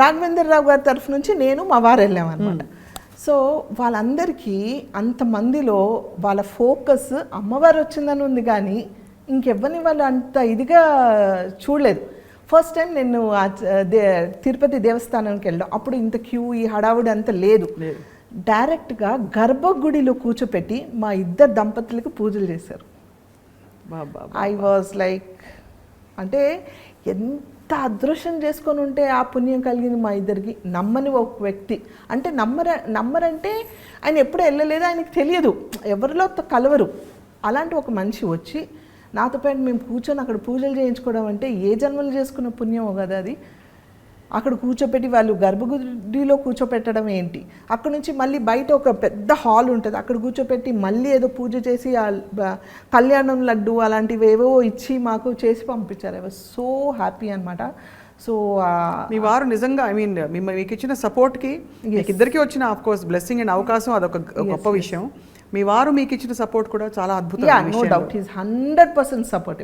రాఘవేంద్రరావు గారి తరఫు నుంచి నేను మా వారు వెళ్ళామన్నమాట. సో వాళ్ళందరికీ అంతమందిలో వాళ్ళ ఫోకస్ అమ్మవారు వచ్చిందని ఉంది, కానీ ఇంకెవ్వరిని వాళ్ళు అంత ఇదిగా చూడలేదు. ఫస్ట్ టైం నేను తిరుపతి దేవస్థానానికి వెళ్ళాం, అప్పుడు ఇంత క్యూ ఈ హడావుడి అంత లేదు. డైరెక్ట్గా గర్భగుడిలో కూర్చోపెట్టి మా ఇద్దరు దంపతులకు పూజలు చేశారు. ఐ వాజ్ లైక్, అంటే ఎంత అదృష్టం చేసుకొని ఉంటే ఆ పుణ్యం కలిగింది మా ఇద్దరికి. నమ్మని ఒక వ్యక్తి, అంటే నమ్మరంటే ఆయన ఎప్పుడు వెళ్ళలేదు, ఆయనకి తెలియదు, ఎవరిలో కలవరు. అలాంటి ఒక మనిషి వచ్చి నాతో పాటు మేము కూర్చొని అక్కడ పూజలు చేయించుకోవడం అంటే ఏ జన్మలు చేసుకున్న పుణ్యమో కదా అది. అక్కడ కూర్చోపెట్టి వాళ్ళు గర్భగుడిలో కూర్చోపెట్టడం ఏంటి, అక్కడ నుంచి మళ్ళీ బయట ఒక పెద్ద హాల్ ఉంటుంది, అక్కడ కూర్చోపెట్టి మళ్ళీ ఏదో పూజ చేసి కళ్యాణం లడ్డు అలాంటివి ఏవో ఇచ్చి మాకు చేసి పంపించారు. ఐ వాజ్ సో హ్యాపీ అనమాట. సో మీ వారు నిజంగా ఐ మీన్ మీకు ఇచ్చిన సపోర్ట్కి మీకు ఇద్దరికి వచ్చిన ఆఫ్ కోర్స్ బ్లెస్సింగ్ అండ్ అవకాశం అదొక గొప్ప విషయం. మీ వారు మీకు ఇచ్చిన సపోర్ట్ కూడా చాలా అద్భుతం. No doubt, is 100% supportive.